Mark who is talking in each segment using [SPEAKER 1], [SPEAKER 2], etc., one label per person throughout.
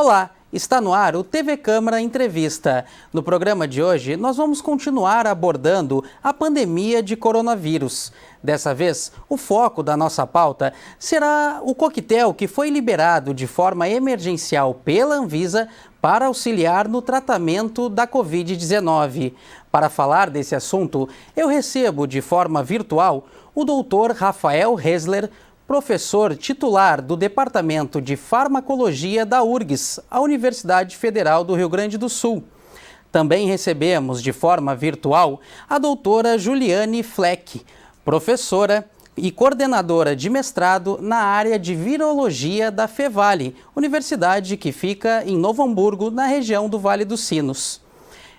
[SPEAKER 1] Olá, está no ar o TV Câmara Entrevista. No programa de hoje, nós vamos continuar abordando a pandemia de coronavírus. Dessa vez, o foco da nossa pauta será o coquetel que foi liberado de forma emergencial pela Anvisa para auxiliar no tratamento da Covid-19. Para falar desse assunto, eu recebo de forma virtual o doutor Rafael Hesler, professor titular do Departamento de Farmacologia da URGS, a Universidade Federal do Rio Grande do Sul. Também recebemos de forma virtual a doutora Juliane Fleck, professora e coordenadora de mestrado na área de virologia da Fevale, universidade que fica em Novo Hamburgo, na região do Vale dos Sinos.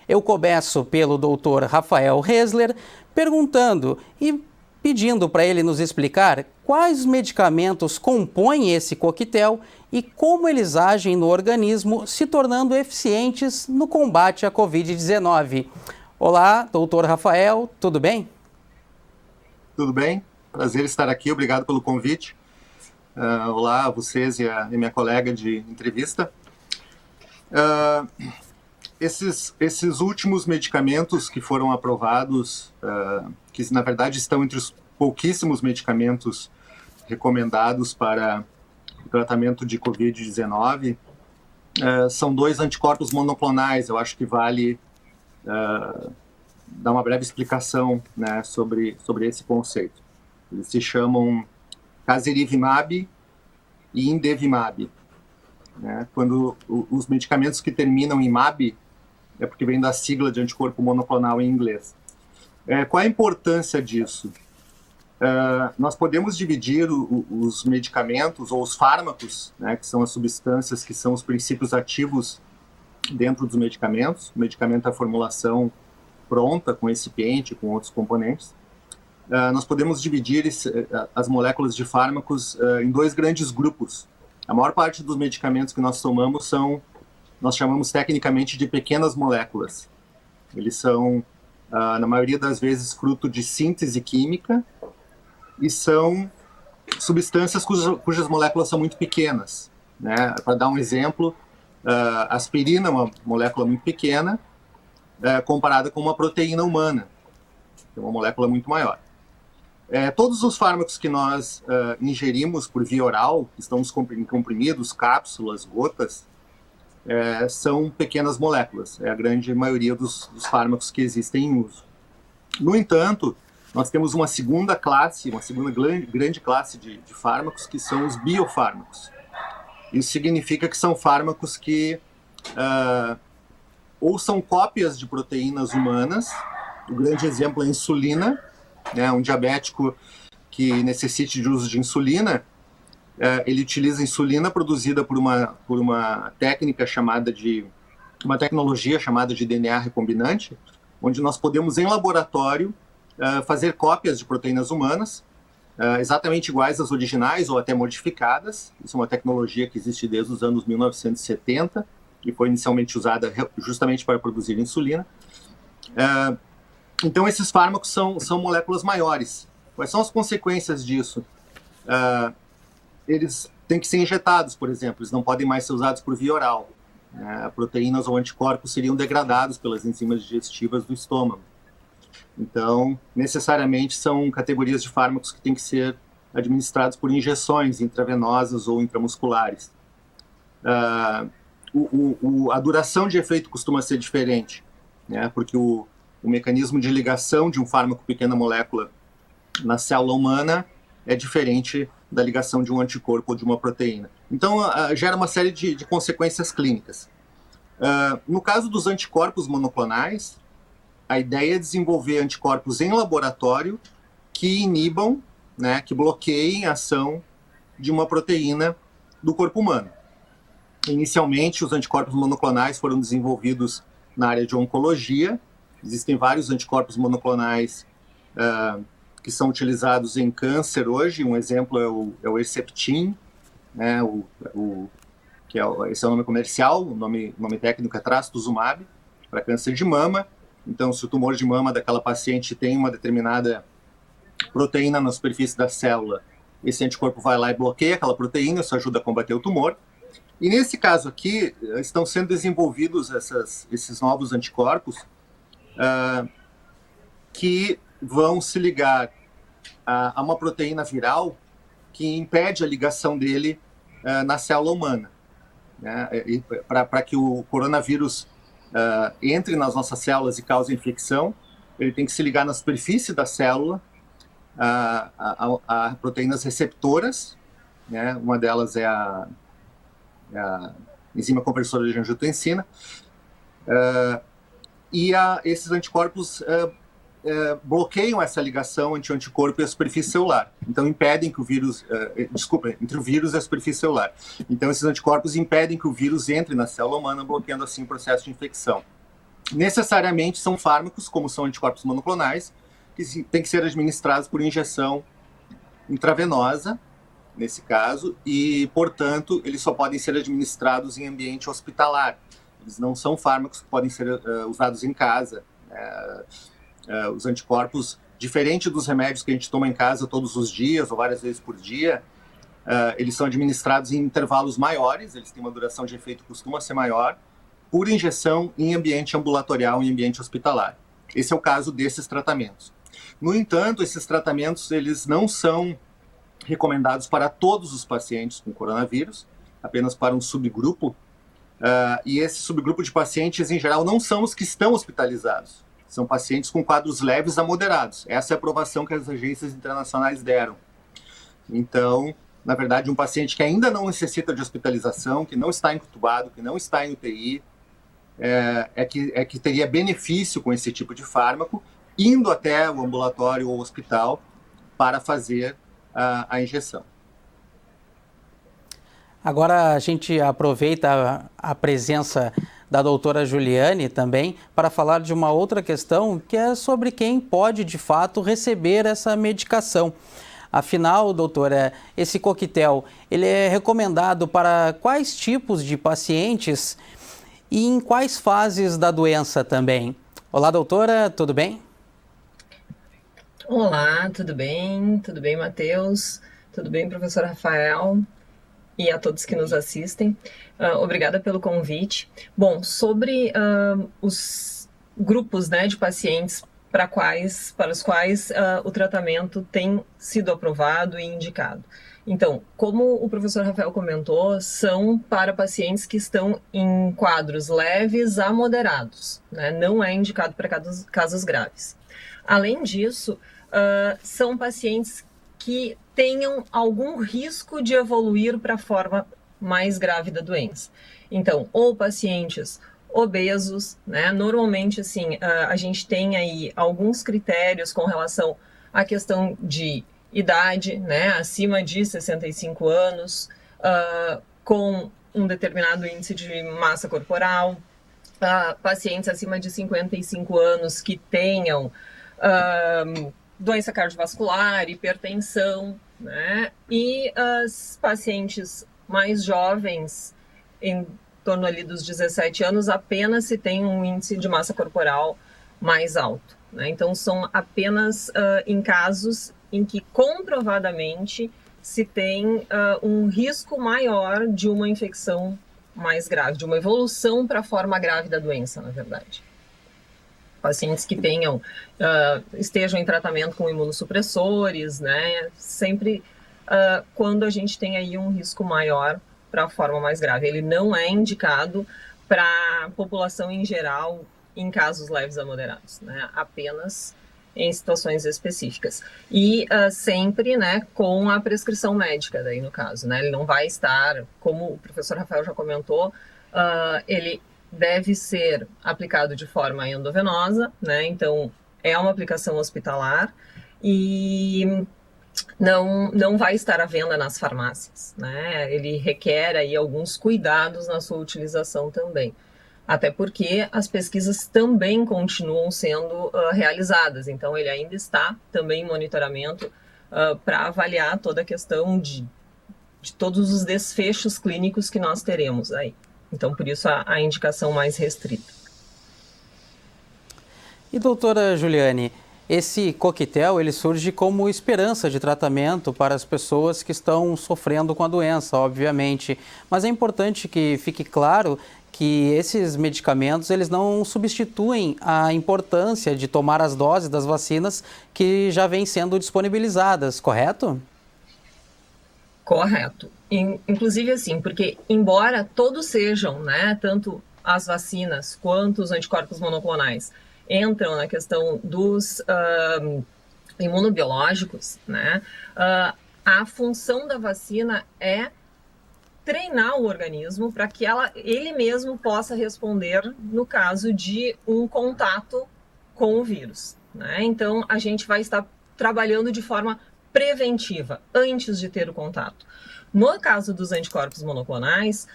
[SPEAKER 1] Eu começo pelo doutor Rafael Hesler, perguntando e pedindo para ele nos explicar quais medicamentos compõem esse coquetel e como eles agem no organismo, se tornando eficientes no combate à Covid-19. Olá, doutor Rafael, tudo bem?
[SPEAKER 2] Tudo bem, prazer estar aqui, obrigado pelo convite. Olá a vocês e a minha colega de entrevista. Esses últimos medicamentos que foram aprovados, que na verdade estão entre os pouquíssimos medicamentos recomendados para o tratamento de Covid-19, são dois anticorpos monoclonais. Eu acho que vale dar uma breve explicação, né, sobre esse conceito. Eles se chamam Casirivimab e Indevimab. Né? Quando os medicamentos que terminam em MAB, é porque vem da sigla de anticorpo monoclonal em inglês. Qual a importância disso? Nós podemos dividir os medicamentos ou os fármacos, né, que são as substâncias que são os princípios ativos dentro dos medicamentos. O medicamento é a formulação pronta, com excipiente, com outros componentes. Nós podemos dividir as moléculas de fármacos em dois grandes grupos. A maior parte dos medicamentos que nós tomamos nós chamamos tecnicamente de pequenas moléculas. Eles são, na maioria das vezes, fruto de síntese química e são substâncias cujas moléculas são muito pequenas. Né? Para dar um exemplo, a aspirina é uma molécula muito pequena, comparada com uma proteína humana, que é uma molécula muito maior. Todos os fármacos que nós ingerimos por via oral, que estão em comprimidos, cápsulas, gotas, são pequenas moléculas. É a grande maioria dos fármacos que existem em uso. No entanto, nós temos uma segunda grande classe de fármacos, que são os biofármacos. Isso significa que são fármacos que ou são cópias de proteínas humanas. O grande exemplo é a insulina. Né? Um diabético que necessite de uso de insulina, ele utiliza insulina produzida por uma tecnologia chamada de DNA recombinante, onde nós podemos, em laboratório, fazer cópias de proteínas humanas, exatamente iguais às originais ou até modificadas. Isso é uma tecnologia que existe desde os anos 1970 e foi inicialmente usada justamente para produzir insulina. Então, esses fármacos são moléculas maiores. Quais são as consequências disso? Eles têm que ser injetados, por exemplo. Eles não podem mais ser usados por via oral. Proteínas ou anticorpos seriam degradados pelas enzimas digestivas do estômago. Então, necessariamente, são categorias de fármacos que têm que ser administrados por injeções intravenosas ou intramusculares. A duração de efeito costuma ser diferente, né? Porque o mecanismo de ligação de um fármaco pequena molécula na célula humana é diferente da ligação de um anticorpo ou de uma proteína. Então, gera uma série de consequências clínicas. No caso dos anticorpos monoclonais, a ideia é desenvolver anticorpos em laboratório que inibam, né, que bloqueiem a ação de uma proteína do corpo humano. Inicialmente, os anticorpos monoclonais foram desenvolvidos na área de oncologia. Existem vários anticorpos monoclonais que são utilizados em câncer hoje. Um exemplo é o Herceptin, né, esse é o nome comercial. O nome técnico é Trastuzumab, para câncer de mama. Então, se o tumor de mama daquela paciente tem uma determinada proteína na superfície da célula, esse anticorpo vai lá e bloqueia aquela proteína, isso ajuda a combater o tumor. E nesse caso aqui, estão sendo desenvolvidos esses novos anticorpos que vão se ligar a uma proteína viral que impede a ligação dele na célula humana, né? Para que o coronavírus entre nas nossas células e cause infecção, ele tem que se ligar na superfície da célula a proteínas receptoras, né? Uma delas é a enzima conversora de angiotensina, e esses anticorpos bloqueiam essa ligação entre o anticorpo e a superfície celular. Então, impedem que o vírus... entre o vírus e a superfície celular. Então, esses anticorpos impedem que o vírus entre na célula humana, bloqueando assim o processo de infecção. Necessariamente são fármacos, como são anticorpos monoclonais, que têm que ser administrados por injeção intravenosa, nesse caso, e, portanto, eles só podem ser administrados em ambiente hospitalar. Eles não são fármacos que podem ser usados em casa. Os anticorpos, diferente dos remédios que a gente toma em casa todos os dias ou várias vezes por dia, eles são administrados em intervalos maiores, eles têm uma duração de efeito que costuma ser maior, por injeção em ambiente ambulatorial, em ambiente hospitalar. Esse é o caso desses tratamentos. No entanto, esses tratamentos eles não são recomendados para todos os pacientes com coronavírus, apenas para um subgrupo, e esse subgrupo de pacientes, em geral, não são os que estão hospitalizados. São pacientes com quadros leves a moderados. Essa é a aprovação que as agências internacionais deram. Então, na verdade, um paciente que ainda não necessita de hospitalização, que não está entubado, que não está em UTI, que teria benefício com esse tipo de fármaco, indo até o ambulatório ou hospital para fazer a injeção.
[SPEAKER 1] Agora a gente aproveita a presença da doutora Juliane também para falar de uma outra questão que é sobre quem pode de fato receber essa medicação. Afinal, doutora, esse coquetel, ele é recomendado para quais tipos de pacientes e em quais fases da doença também? Olá, doutora, tudo bem?
[SPEAKER 3] Olá, tudo bem? Tudo bem, Matheus? Tudo bem, professor Rafael? E a todos que nos assistem. Obrigada pelo convite. Bom, sobre os grupos, né, de pacientes para os quais o tratamento tem sido aprovado e indicado. Então, como o professor Rafael comentou, são para pacientes que estão em quadros leves a moderados, né? Não é indicado para casos graves. Além disso, são pacientes que tenham algum risco de evoluir para a forma mais grave da doença. Então, ou pacientes obesos, né? Normalmente, assim, a gente tem aí alguns critérios com relação à questão de idade, né? Acima de 65 anos, com um determinado índice de massa corporal, pacientes acima de 55 anos que tenham doença cardiovascular, hipertensão, né? E as pacientes mais jovens, em torno ali dos 17 anos, apenas se tem um índice de massa corporal mais alto, né? Então, são apenas em casos em que comprovadamente se tem um risco maior de uma infecção mais grave, de uma evolução para a forma grave da doença, na verdade. Pacientes que estejam em tratamento com imunossupressores, né? Sempre quando a gente tem aí um risco maior para a forma mais grave. Ele não é indicado para a população em geral em casos leves a moderados, né? Apenas em situações específicas. E sempre, né, com a prescrição médica, daí no caso, né? Ele não vai estar, como o professor Rafael já comentou, ele deve ser aplicado de forma endovenosa, né? Então, é uma aplicação hospitalar e não vai estar à venda nas farmácias, né? Ele requer aí alguns cuidados na sua utilização também. Até porque as pesquisas também continuam sendo realizadas, então ele ainda está também em monitoramento para avaliar toda a questão de todos os desfechos clínicos que nós teremos aí. Então, por isso, a indicação mais restrita.
[SPEAKER 1] E, doutora Juliane, esse coquetel ele surge como esperança de tratamento para as pessoas que estão sofrendo com a doença, obviamente. Mas é importante que fique claro que esses medicamentos eles não substituem a importância de tomar as doses das vacinas que já vêm sendo disponibilizadas, correto?
[SPEAKER 3] Correto. Inclusive assim, porque embora todos sejam, né, tanto as vacinas quanto os anticorpos monoclonais, entram na questão dos imunobiológicos, né, a função da vacina é treinar o organismo para que ele mesmo possa responder no caso de um contato com o vírus, né? Então, a gente vai estar trabalhando de forma preventiva, antes de ter o contato. No caso dos anticorpos monoclonais,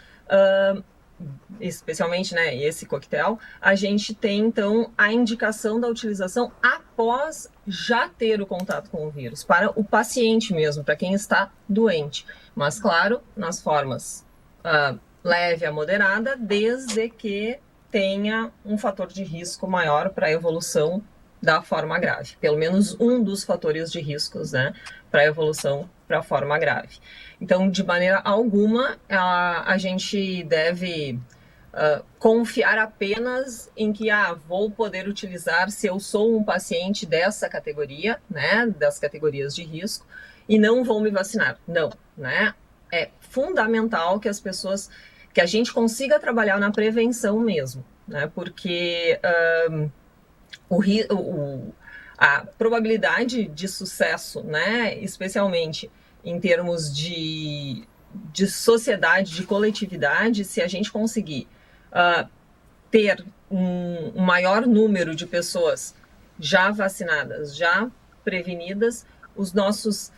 [SPEAKER 3] especialmente, né, esse coquetel, a gente tem, então, a indicação da utilização após já ter o contato com o vírus, para o paciente mesmo, para quem está doente. Mas, claro, nas formas leve a moderada, desde que tenha um fator de risco maior para a evolução da forma grave. Pelo menos um dos fatores de riscos, né, para a evolução para a forma grave. Então, de maneira alguma, a gente deve confiar apenas em que vou poder utilizar se eu sou um paciente dessa categoria, né, das categorias de risco, e não vou me vacinar. Não, né? É fundamental que que a gente consiga trabalhar na prevenção mesmo, né? Porque a probabilidade de sucesso, né, especialmente em termos de sociedade, de coletividade, se a gente conseguir ter um maior número de pessoas já vacinadas, já prevenidas, os nossos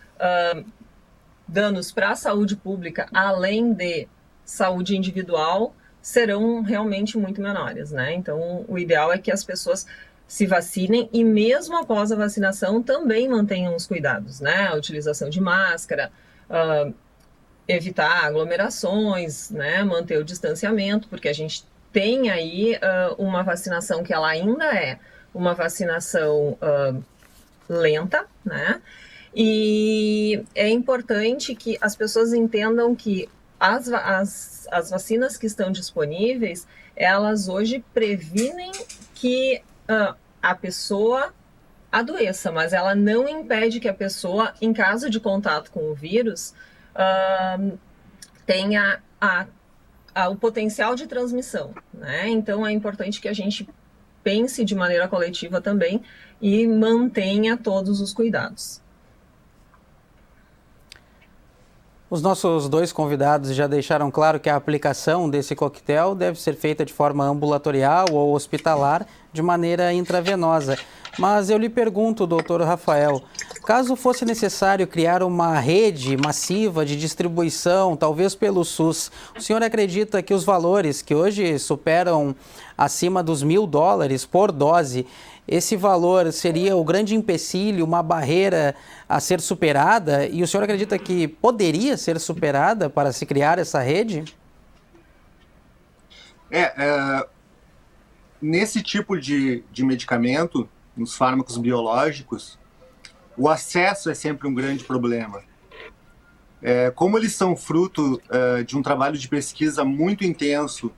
[SPEAKER 3] danos para a saúde pública, além de saúde individual, serão realmente muito menores, né? Então, o ideal é que as pessoas se vacinem e mesmo após a vacinação também mantenham os cuidados, né? A utilização de máscara, evitar aglomerações, né? Manter o distanciamento, porque a gente tem aí uma vacinação que ela ainda é uma vacinação lenta, né? E é importante que as pessoas entendam que as vacinas que estão disponíveis, elas hoje previnem que a pessoa adoeça, mas ela não impede que a pessoa, em caso de contato com o vírus, tenha o potencial de transmissão, né? Então, é importante que a gente pense de maneira coletiva também e mantenha todos os cuidados.
[SPEAKER 1] Os nossos dois convidados já deixaram claro que a aplicação desse coquetel deve ser feita de forma ambulatorial ou hospitalar, de maneira intravenosa. Mas eu lhe pergunto, doutor Rafael, caso fosse necessário criar uma rede massiva de distribuição, talvez pelo SUS, o senhor acredita que os valores que hoje superam acima dos $1.000 por dose, esse valor seria o grande empecilho, uma barreira a ser superada? E o senhor acredita que poderia ser superada para se criar essa rede?
[SPEAKER 2] Nesse tipo de medicamento, nos fármacos biológicos, o acesso é sempre um grande problema. Como eles são fruto de um trabalho de pesquisa muito intenso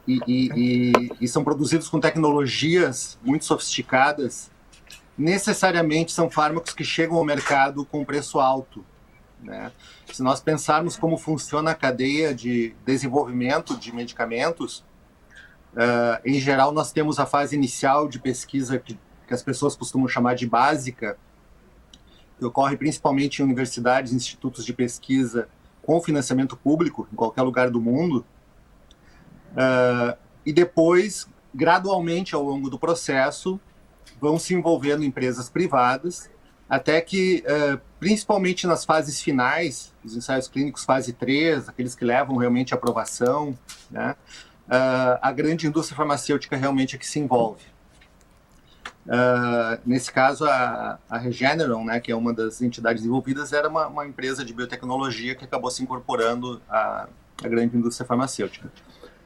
[SPEAKER 2] e são produzidos com tecnologias muito sofisticadas, necessariamente são fármacos que chegam ao mercado com preço alto, né? Se nós pensarmos como funciona a cadeia de desenvolvimento de medicamentos, em geral nós temos a fase inicial de pesquisa que as pessoas costumam chamar de básica, que ocorre principalmente em universidades e institutos de pesquisa com financiamento público, em qualquer lugar do mundo, e depois, gradualmente, ao longo do processo, vão se envolvendo empresas privadas, até que, principalmente nas fases finais, os ensaios clínicos fase 3, aqueles que levam realmente à aprovação, né, a grande indústria farmacêutica realmente é que se envolve. Nesse caso, a Regeneron, né, que é uma das entidades envolvidas, era uma empresa de biotecnologia que acabou se incorporando à grande indústria farmacêutica.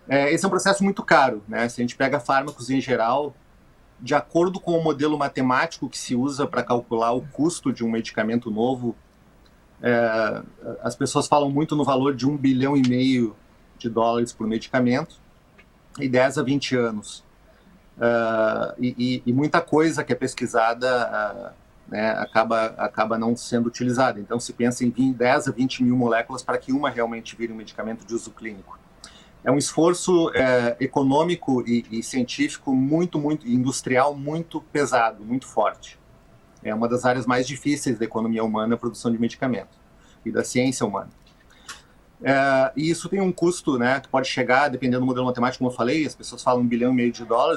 [SPEAKER 2] Esse é um processo muito caro, né? Se a gente pega fármacos em geral, de acordo com o modelo matemático que se usa para calcular o custo de um medicamento novo, as pessoas falam muito no valor de $1,5 bilhão por medicamento, e 10 a 20 anos. E muita coisa que é pesquisada né, acaba não sendo utilizada. Então, se pensa em 10 a 20 mil moléculas para que uma realmente vire um medicamento de uso clínico. É um esforço econômico e científico muito industrial, muito pesado, muito forte. É uma das áreas mais difíceis da economia humana, a produção de medicamento e da ciência humana. E isso tem um custo, né, que pode chegar, dependendo do modelo matemático, como eu falei, as pessoas falam $1,5 bilhão,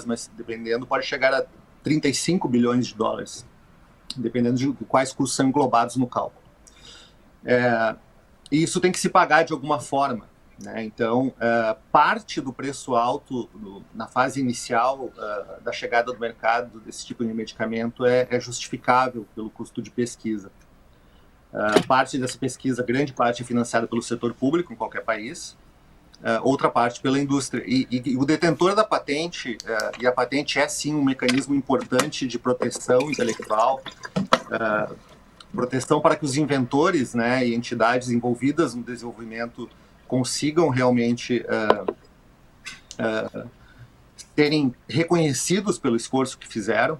[SPEAKER 2] mas dependendo, pode chegar a $35 bilhões, dependendo de quais custos são englobados no cálculo. E isso tem que se pagar de alguma forma, né? Então, parte do preço alto na fase inicial da chegada do mercado desse tipo de medicamento é justificável pelo custo de pesquisa. Parte dessa pesquisa, grande parte é financiada pelo setor público em qualquer país, outra parte pela indústria. E o detentor da patente, e a patente é sim um mecanismo importante de proteção intelectual, proteção para que os inventores, né, e entidades envolvidas no desenvolvimento consigam realmente serem reconhecidos pelo esforço que fizeram.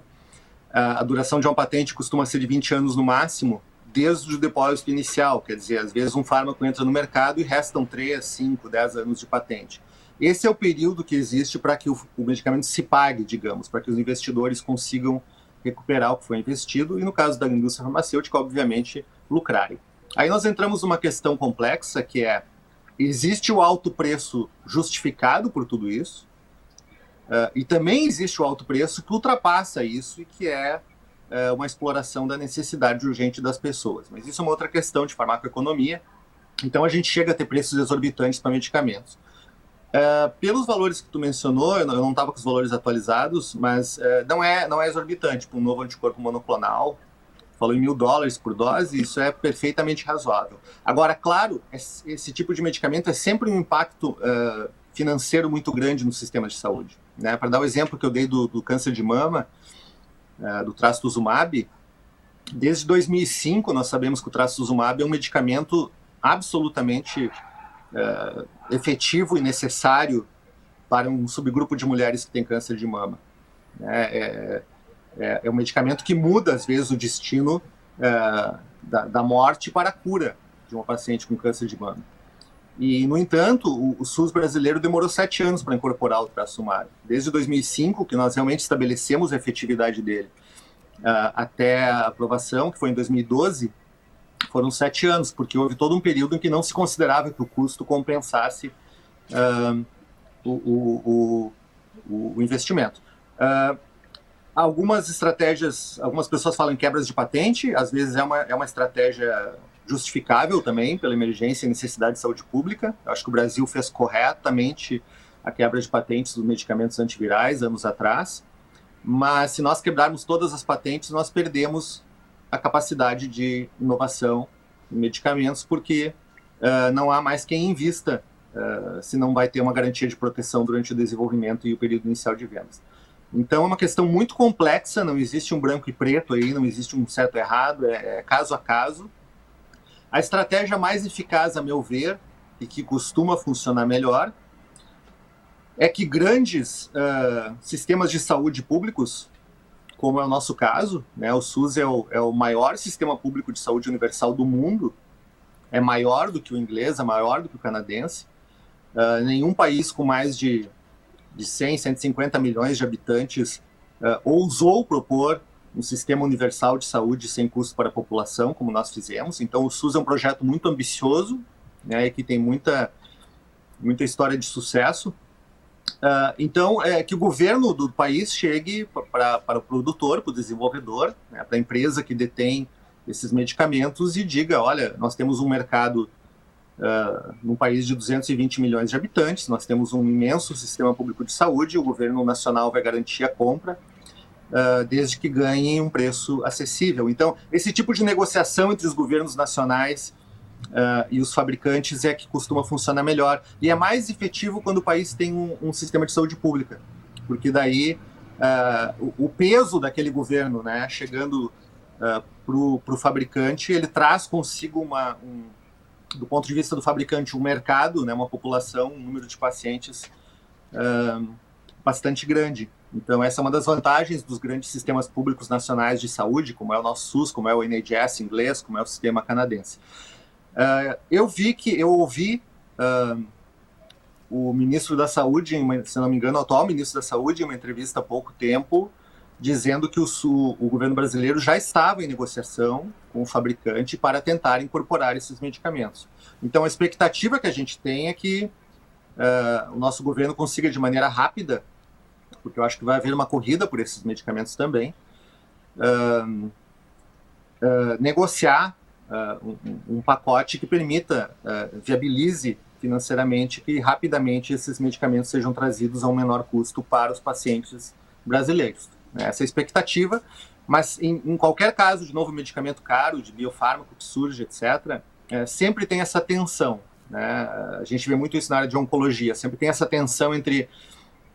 [SPEAKER 2] A duração de uma patente costuma ser de 20 anos no máximo, desde o depósito inicial, quer dizer, às vezes um fármaco entra no mercado e restam 3, 5, 10 anos de patente. Esse é o período que existe para que o medicamento se pague, digamos, para que os investidores consigam recuperar o que foi investido e, no caso da indústria farmacêutica, obviamente, lucrarem. Aí nós entramos numa questão complexa, que é: existe o alto preço justificado por tudo isso, e também existe o alto preço que ultrapassa isso e que é uma exploração da necessidade urgente das pessoas. Mas isso é uma outra questão de farmacoeconomia. Então a gente chega a ter preços exorbitantes para medicamentos. Pelos valores que tu mencionou, eu não estava com os valores atualizados, mas não é exorbitante para um novo anticorpo monoclonal. Falou em $1.000 por dose, isso é perfeitamente razoável. Agora, claro, esse tipo de medicamento é sempre um impacto financeiro muito grande no sistema de saúde, né? Para dar o exemplo que eu dei do câncer de mama, do trastuzumab, desde 2005 nós sabemos que o trastuzumab é um medicamento absolutamente efetivo e necessário para um subgrupo de mulheres que têm câncer de mama. É um medicamento que muda, às vezes, o destino da morte para a cura de uma paciente com câncer de mama. E, no entanto, o SUS brasileiro demorou 7 anos para incorporar o trastuzumab. Desde 2005, que nós realmente estabelecemos a efetividade dele, até a aprovação, que foi em 2012, foram 7 anos, porque houve todo um período em que não se considerava que o custo compensasse o investimento. Algumas estratégias, algumas pessoas falam em quebras de patente, às vezes é uma estratégia justificável também pela emergência e necessidade de saúde pública. Eu acho que o Brasil fez corretamente a quebra de patentes dos medicamentos antivirais anos atrás, mas se nós quebrarmos todas as patentes, nós perdemos a capacidade de inovação em medicamentos, porque não há mais quem invista se não vai ter uma garantia de proteção durante o desenvolvimento e o período inicial de vendas. Então é uma questão muito complexa, não existe um branco e preto aí, não existe um certo e errado, é caso a caso. A estratégia mais eficaz, a meu ver, e que costuma funcionar melhor, é que grandes sistemas de saúde públicos, como é o nosso caso, né, o SUS é o maior sistema público de saúde universal do mundo, é maior do que o inglês, é maior do que o canadense. Nenhum país com mais de 100, 150 milhões de habitantes ousou propor um sistema universal de saúde sem custo para a população, como nós fizemos. Então, o SUS é um projeto muito ambicioso, né, que tem muita história de sucesso. Então, que o governo do país chegue para o produtor, para o desenvolvedor, né, para a empresa que detém esses medicamentos e diga: olha, nós temos um mercado num país de 220 milhões de habitantes, nós temos um imenso sistema público de saúde, o governo nacional vai garantir a compra, desde que ganhem um preço acessível. Então, esse tipo de negociação entre os governos nacionais e os fabricantes é que costuma funcionar melhor. E é mais efetivo quando o país tem um sistema de saúde pública, porque daí o peso daquele governo, né, chegando para o fabricante, ele traz consigo do ponto de vista do fabricante, um mercado, né, uma população, um número de pacientes bastante grande. Então, essa é uma das vantagens dos grandes sistemas públicos nacionais de saúde, como é o nosso SUS, como é o NHS inglês, como é o sistema canadense. Eu ouvi o ministro da Saúde, se não me engano, o atual ministro da Saúde, em uma entrevista há pouco tempo, dizendo que o governo brasileiro já estava em negociação com o fabricante para tentar incorporar esses medicamentos. Então, a expectativa que a gente tem é que o nosso governo consiga, de maneira rápida, porque eu acho que vai haver uma corrida por esses medicamentos também, negociar um pacote que permita, viabilize financeiramente que rapidamente esses medicamentos sejam trazidos a um menor custo para os pacientes brasileiros. Essa é a expectativa, mas em qualquer caso de novo medicamento caro, de biofármaco que surge, etc., sempre tem essa tensão, né? A gente vê muito isso na área de oncologia, sempre tem essa tensão entre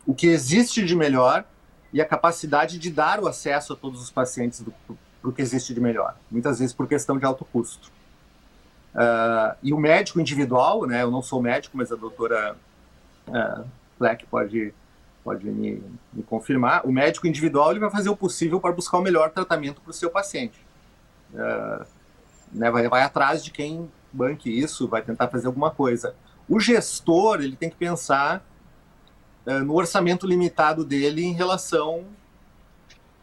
[SPEAKER 2] o que existe de melhor e a capacidade de dar o acesso a todos os pacientes para o que existe de melhor, muitas vezes por questão de alto custo. E o médico individual, né, eu não sou médico, mas a doutora Fleck pode me confirmar, o médico individual ele vai fazer o possível para buscar o melhor tratamento para o seu paciente. Né, vai atrás de quem banque isso, vai tentar fazer alguma coisa. O gestor ele tem que pensar no orçamento limitado dele em relação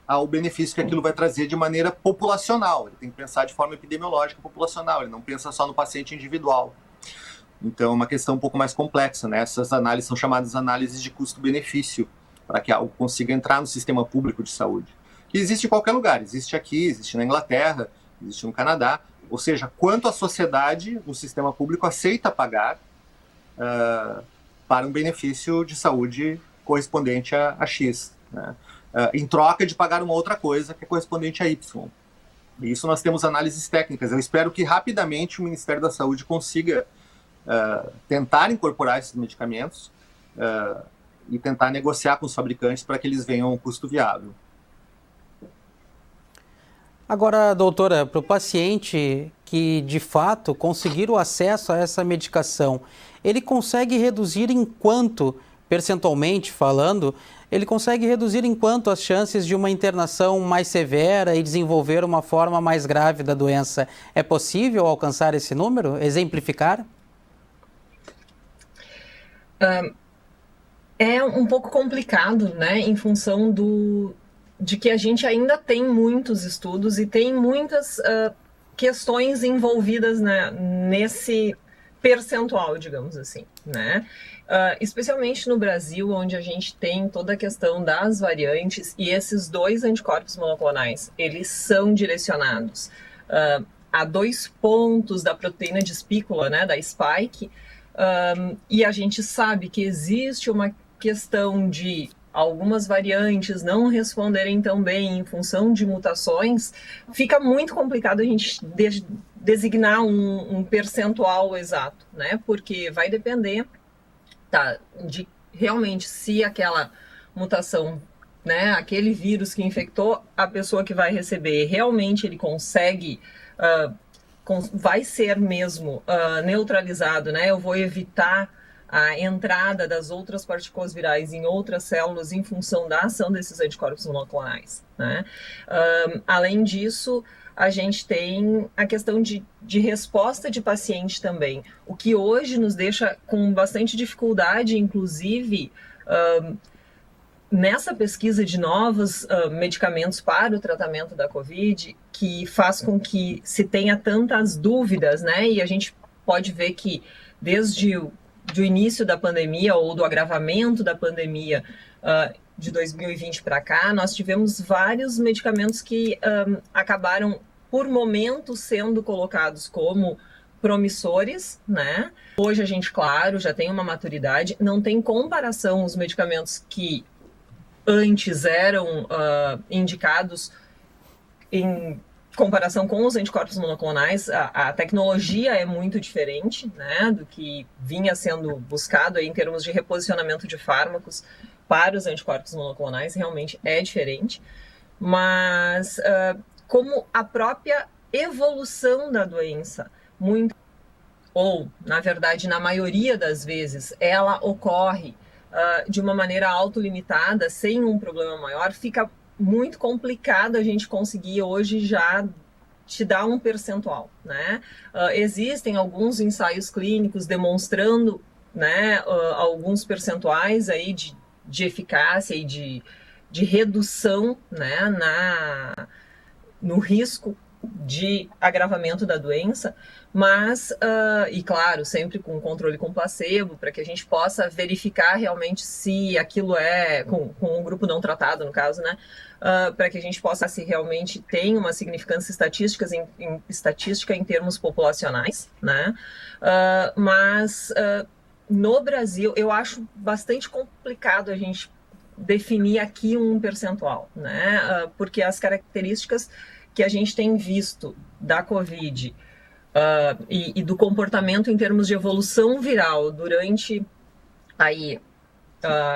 [SPEAKER 2] ao benefício que aquilo vai trazer de maneira populacional. Ele tem que pensar de forma epidemiológica populacional, ele não pensa só no paciente individual. Então é uma questão um pouco mais complexa, né? Essas análises são chamadas análises de custo-benefício, para que algo consiga entrar no sistema público de saúde. Que existe em qualquer lugar, existe aqui, existe na Inglaterra, existe no Canadá. Ou seja, quanto a sociedade, o sistema público aceita pagar para um benefício de saúde correspondente a X, né? Em troca de pagar uma outra coisa que é correspondente a Y. E isso nós temos análises técnicas. Eu espero que rapidamente o Ministério da Saúde consiga tentar incorporar esses medicamentos e tentar negociar com os fabricantes para que eles venham a um custo viável.
[SPEAKER 1] Agora, doutora, para o paciente que de fato conseguir o acesso a essa medicação, ele consegue reduzir em quanto, percentualmente falando, ele consegue reduzir em quanto as chances de uma internação mais severa e desenvolver uma forma mais grave da doença? É possível alcançar esse número? Exemplificar?
[SPEAKER 3] É um pouco complicado, né, em função de que a gente ainda tem muitos estudos e tem muitas questões envolvidas, né, nesse percentual, digamos assim, né? Especialmente no Brasil, onde a gente tem toda a questão das variantes e esses dois anticorpos monoclonais, eles são direcionados a 2 pontos da proteína de espícula, né, da spike, e a gente sabe que existe uma questão de algumas variantes não responderem tão bem em função de mutações, fica muito complicado a gente designar um percentual exato, né? Porque vai depender de realmente se aquela mutação, né, aquele vírus que infectou a pessoa que vai receber, realmente ele consegue, vai ser mesmo neutralizado, né? Eu vou evitar a entrada das outras partículas virais em outras células em função da ação desses anticorpos monoclonais, né? Além disso, a gente tem a questão de resposta de paciente também, o que hoje nos deixa com bastante dificuldade, inclusive, nessa pesquisa de novos medicamentos para o tratamento da Covid, que faz com que se tenha tantas dúvidas, né? E a gente pode ver que desde do início da pandemia ou do agravamento da pandemia de 2020 para cá, nós tivemos vários medicamentos que acabaram, por momentos, sendo colocados como promissores, né? Hoje a gente, claro, já tem uma maturidade, não tem comparação os medicamentos que antes eram indicados em comparação com os anticorpos monoclonais. A tecnologia é muito diferente, né, do que vinha sendo buscado aí em termos de reposicionamento de fármacos para os anticorpos monoclonais realmente é diferente, mas como a própria evolução da doença, ou, na verdade, na maioria das vezes, ela ocorre de uma maneira autolimitada, sem um problema maior, fica muito complicado a gente conseguir hoje já te dar um percentual, né? Existem alguns ensaios clínicos demonstrando, né, alguns percentuais aí de eficácia e de redução, né, no risco de agravamento da doença, mas, e claro, sempre com controle com placebo, para que a gente possa verificar realmente se aquilo é, com um grupo não tratado, no caso, né, para que a gente possa, se realmente tem uma significância estatística em termos populacionais, né, mas no Brasil eu acho bastante complicado a gente definir aqui um percentual, né, porque as características que a gente tem visto da Covid e do comportamento em termos de evolução viral durante aí,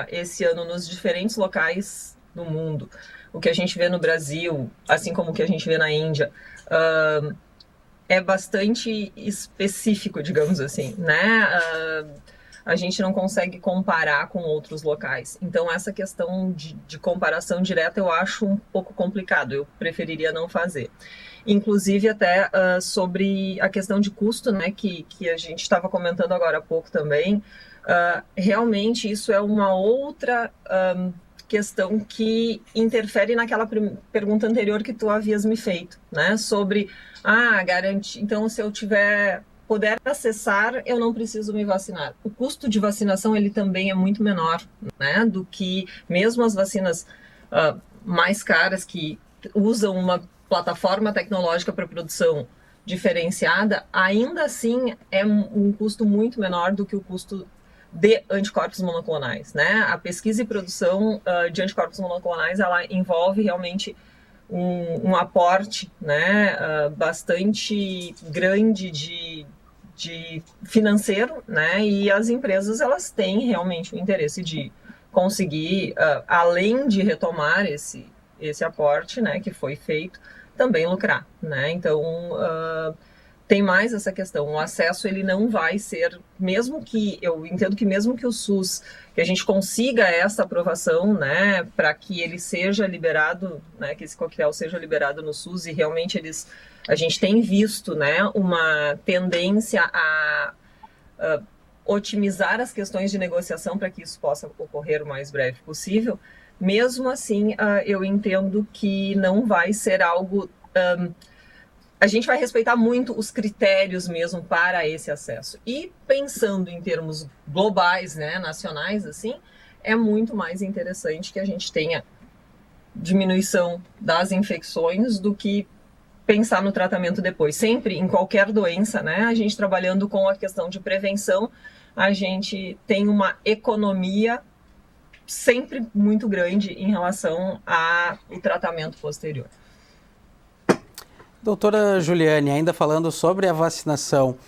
[SPEAKER 3] esse ano nos diferentes locais do mundo, o que a gente vê no Brasil, assim como o que a gente vê na Índia, é bastante específico, digamos assim, né? A gente não consegue comparar com outros locais. Então, essa questão de comparação direta eu acho um pouco complicado. Eu preferiria não fazer. Inclusive, até sobre a questão de custo, né, que a gente estava comentando agora há pouco também, realmente isso é uma outra questão que interfere naquela pergunta anterior que tu havias me feito, né, sobre, garantir, então se eu puder acessar, eu não preciso me vacinar. O custo de vacinação, ele também é muito menor, né, do que mesmo as vacinas mais caras, que usam uma plataforma tecnológica para produção diferenciada, ainda assim é um custo muito menor do que o custo de anticorpos monoclonais, né? A pesquisa e produção de anticorpos monoclonais, ela envolve realmente um aporte, né, bastante grande de financeiro, né, e as empresas, elas têm realmente o interesse de conseguir, além de retomar esse aporte, né, que foi feito, também lucrar, né, então tem mais essa questão, o acesso ele não vai ser, eu entendo que mesmo que o SUS, que a gente consiga essa aprovação, né, para que ele seja liberado, né, que esse coquetel seja liberado no SUS, e realmente a gente tem visto, né, uma tendência a otimizar as questões de negociação para que isso possa ocorrer o mais breve possível. Mesmo assim, eu entendo que não vai ser algo... a gente vai respeitar muito os critérios mesmo para esse acesso. E pensando em termos globais, né, nacionais, assim, é muito mais interessante que a gente tenha diminuição das infecções do que pensar no tratamento depois. Sempre, em qualquer doença, né, a gente trabalhando com a questão de prevenção, a gente tem uma economia sempre muito grande em relação ao tratamento posterior.
[SPEAKER 1] Doutora Juliane, ainda falando sobre a vacinação,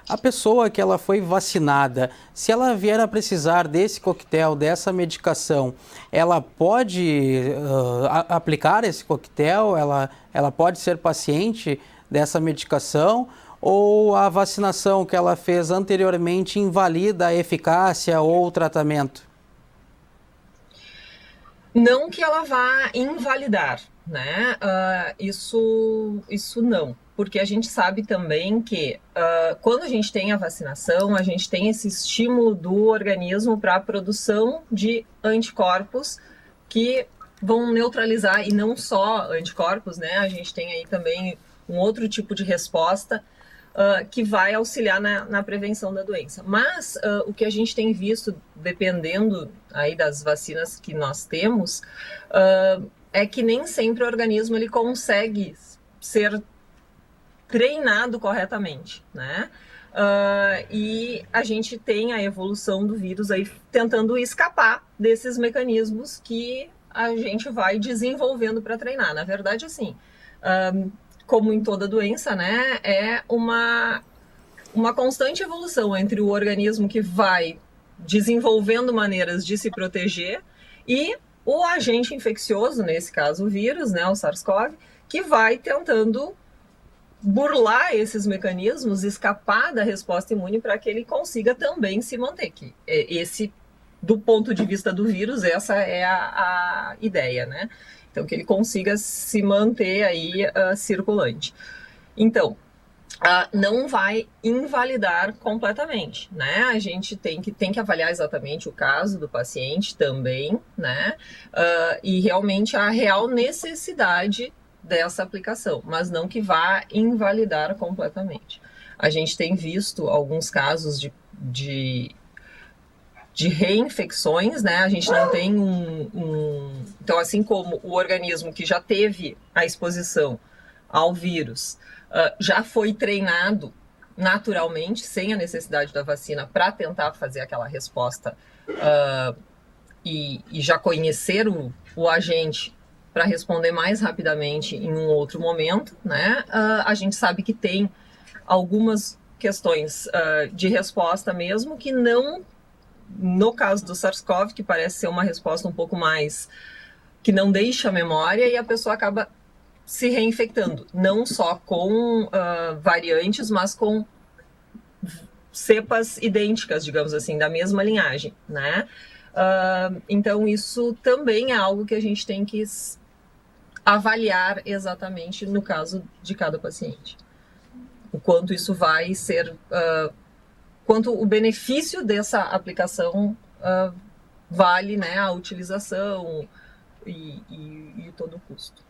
[SPEAKER 1] a pessoa que ela foi vacinada, se ela vier a precisar desse coquetel, dessa medicação, ela pode aplicar esse coquetel? Ela pode ser paciente dessa medicação? Ou a vacinação que ela fez anteriormente invalida a eficácia ou o tratamento?
[SPEAKER 3] Não que ela vá invalidar, né? Isso não, porque a gente sabe também que quando a gente tem a vacinação, a gente tem esse estímulo do organismo para a produção de anticorpos que vão neutralizar, e não só anticorpos, né? A gente tem aí também um outro tipo de resposta que vai auxiliar na prevenção da doença. Mas o que a gente tem visto, dependendo aí das vacinas que nós temos, é que nem sempre o organismo ele consegue ser treinado corretamente, né? E a gente tem a evolução do vírus aí tentando escapar desses mecanismos que a gente vai desenvolvendo para treinar. Na verdade, assim, como em toda doença, né, é uma constante evolução entre o organismo que vai desenvolvendo maneiras de se proteger e o agente infeccioso, nesse caso o vírus, né, o SARS-CoV, que vai tentando burlar esses mecanismos, escapar da resposta imune para que ele consiga também se manter. Que esse, do ponto de vista do vírus, essa é a ideia, né? Então, que ele consiga se manter aí circulante. Então, não vai invalidar completamente, né? A gente tem que avaliar exatamente o caso do paciente também, né? E realmente a real necessidade dessa aplicação, mas não que vá invalidar completamente. A gente tem visto alguns casos de reinfecções, né? A gente não tem Então, assim como o organismo que já teve a exposição ao vírus já foi treinado naturalmente, sem a necessidade da vacina, para tentar fazer aquela resposta e já conhecer o agente para responder mais rapidamente em um outro momento, né? A gente sabe que tem algumas questões de resposta mesmo que não, no caso do SARS-CoV, que parece ser uma resposta um pouco mais que não deixa a memória e a pessoa acaba se reinfectando, não só com variantes, mas com cepas idênticas, digamos assim, da mesma linhagem, né? Então, isso também é algo que a gente tem que avaliar exatamente no caso de cada paciente. O quanto isso vai ser... quanto o benefício dessa aplicação vale, né, a utilização e todo o custo.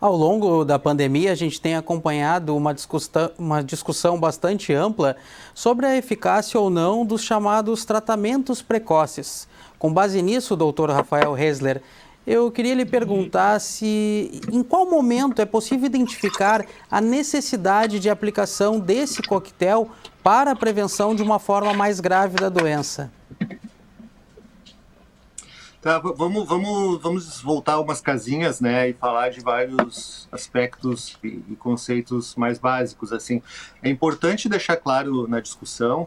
[SPEAKER 1] Ao longo da pandemia, a gente tem acompanhado uma discussão bastante ampla sobre a eficácia ou não dos chamados tratamentos precoces. Com base nisso, doutor Rafael Hesler, eu queria lhe perguntar se em qual momento é possível identificar a necessidade de aplicação desse coquetel para a prevenção de uma forma mais grave da doença.
[SPEAKER 2] Tá, vamos voltar umas casinhas, né, e falar de vários aspectos e conceitos mais básicos, assim. É importante deixar claro na discussão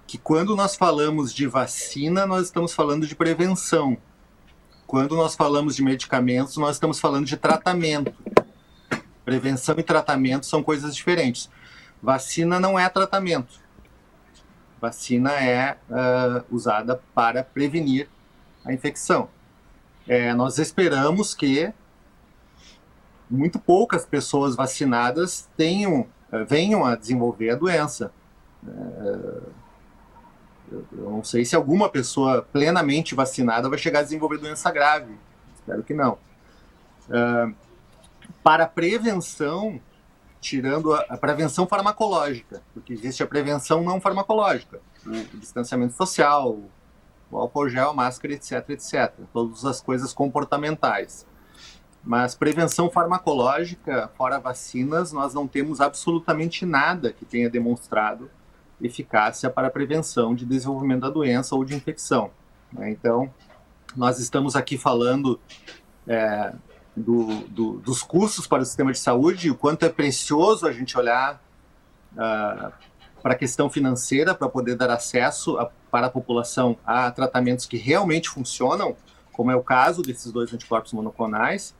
[SPEAKER 2] que quando nós falamos de vacina, nós estamos falando de prevenção. Quando nós falamos de medicamentos, nós estamos falando de tratamento. Prevenção e tratamento são coisas diferentes. Vacina não é tratamento. Vacina é usada para prevenir a infecção. Nós esperamos que muito poucas pessoas vacinadas venham a desenvolver a doença. Eu não sei se alguma pessoa plenamente vacinada vai chegar a desenvolver doença grave. Espero que não. Para a prevenção, tirando a prevenção farmacológica, porque existe a prevenção não farmacológica, o distanciamento social, o álcool gel, a máscara, etc, etc. Todas as coisas comportamentais. Mas prevenção farmacológica, fora vacinas, nós não temos absolutamente nada que tenha demonstrado eficácia para a prevenção de desenvolvimento da doença ou de infecção. Então, nós estamos aqui falando dos custos para o sistema de saúde e o quanto é precioso a gente olhar para a questão financeira, para poder dar acesso para a população a tratamentos que realmente funcionam, como é o caso desses 2 anticorpos monoclonais.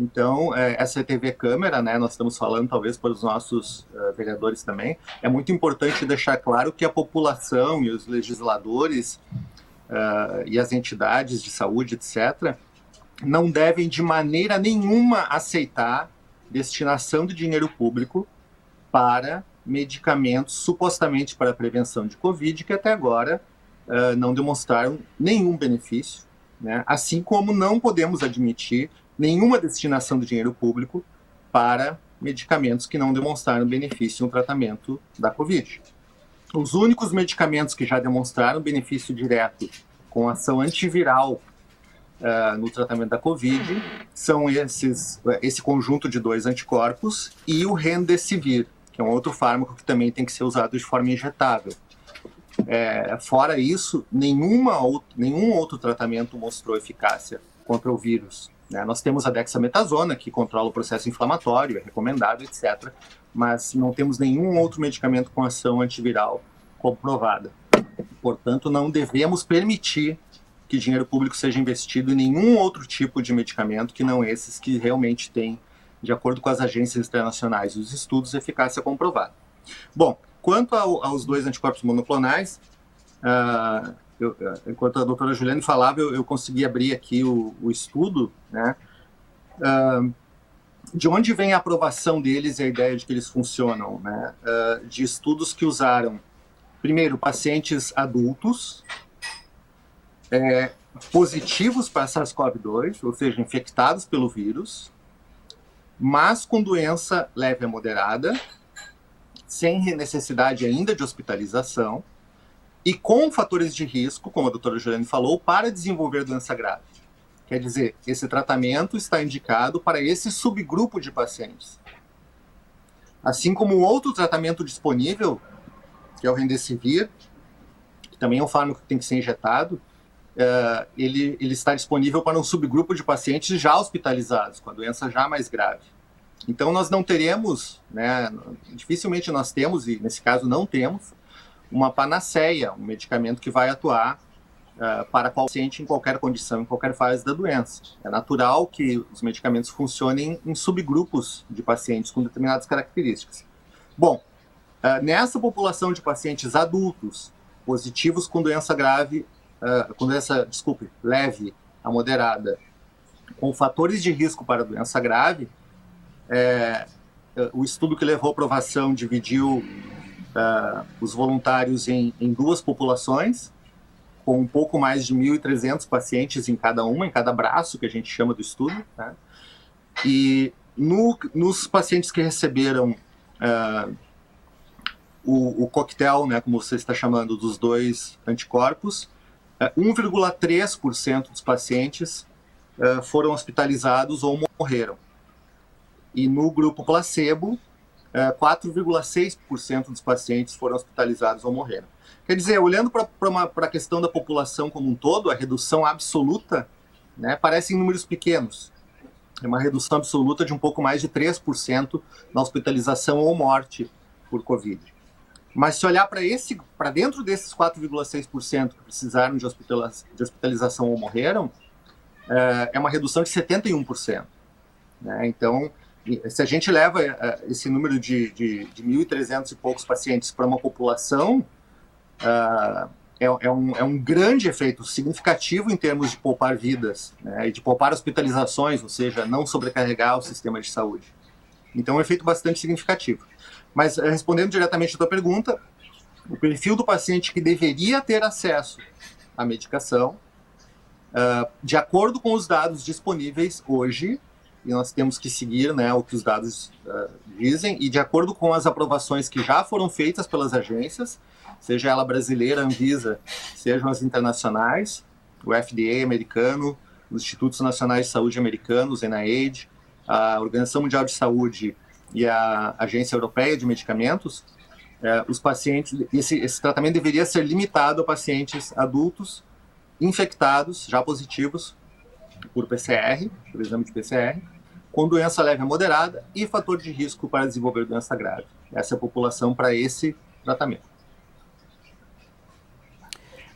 [SPEAKER 2] Então, essa TV câmera, né, nós estamos falando talvez para os nossos vereadores também, é muito importante deixar claro que a população e os legisladores e as entidades de saúde, etc., não devem de maneira nenhuma aceitar destinação de dinheiro público para medicamentos supostamente para a prevenção de Covid, que até agora não demonstraram nenhum benefício, né? Assim como não podemos admitir nenhuma destinação de dinheiro público para medicamentos que não demonstraram benefício no tratamento da Covid. Os únicos medicamentos que já demonstraram benefício direto com ação antiviral no tratamento da Covid são esse conjunto de 2 anticorpos e o Remdesivir, que é um outro fármaco que também tem que ser usado de forma injetável. Fora isso, nenhum outro tratamento mostrou eficácia contra o vírus, né? Nós temos a dexametasona, que controla o processo inflamatório, é recomendado, etc., mas não temos nenhum outro medicamento com ação antiviral comprovada. Portanto, não devemos permitir que dinheiro público seja investido em nenhum outro tipo de medicamento que não esses que realmente têm, de acordo com as agências internacionais e os estudos, eficácia comprovada. Bom, quanto aos 2 anticorpos monoclonais, enquanto a doutora Juliane falava, eu consegui abrir aqui o estudo, né? De onde vem a aprovação deles e a ideia de que eles funcionam, né? De estudos que usaram, primeiro, pacientes adultos, positivos para SARS-CoV-2, ou seja, infectados pelo vírus, mas com doença leve a moderada, sem necessidade ainda de hospitalização, e com fatores de risco, como a doutora Juliane falou, para desenvolver doença grave. Quer dizer, esse tratamento está indicado para esse subgrupo de pacientes. Assim como o outro tratamento disponível, que é o Remdesivir, que também é um fármaco que tem que ser injetado, ele está disponível para um subgrupo de pacientes já hospitalizados, com a doença já mais grave. Então, nós não teremos, né, dificilmente nós temos, e nesse caso não temos, uma panaceia, um medicamento que vai atuar para qual paciente em qualquer condição, em qualquer fase da doença. É natural que os medicamentos funcionem em subgrupos de pacientes com determinadas características. Bom, nessa população de pacientes adultos positivos com doença grave, leve a moderada, com fatores de risco para doença grave, o estudo que levou à aprovação dividiu os voluntários em 2 populações, com um pouco mais de 1.300 pacientes em cada braço, que a gente chama do estudo, né? E nos pacientes que receberam o coquetel, né, como você está chamando, dos 2 anticorpos, 1,3% dos pacientes foram hospitalizados ou morreram. E no grupo placebo, 4,6% dos pacientes foram hospitalizados ou morreram. Quer dizer, olhando para a questão da população como um todo, a redução absoluta, né, parece em números pequenos. É uma redução absoluta de um pouco mais de 3% na hospitalização ou morte por Covid. Mas se olhar para dentro desses 4,6% que precisaram de hospitalização ou morreram, é uma redução de 71%. Né? Então, se a gente leva esse número de 1.300 e poucos pacientes para uma população, é um grande efeito significativo em termos de poupar vidas, né, e de poupar hospitalizações, ou seja, não sobrecarregar o sistema de saúde. Então, é um efeito bastante significativo. Mas, respondendo diretamente à tua pergunta, o perfil do paciente que deveria ter acesso à medicação, de acordo com os dados disponíveis hoje, e nós temos que seguir, né, o que os dados dizem, e de acordo com as aprovações que já foram feitas pelas agências, seja ela brasileira, Anvisa, sejam as internacionais, o FDA americano, os Institutos Nacionais de Saúde americanos, NIH, a Organização Mundial de Saúde e a Agência Europeia de Medicamentos, os pacientes, esse tratamento deveria ser limitado a pacientes adultos infectados, já positivos, por PCR, por exame de PCR, com doença leve a moderada e fator de risco para desenvolver doença grave. Essa é a população para esse tratamento.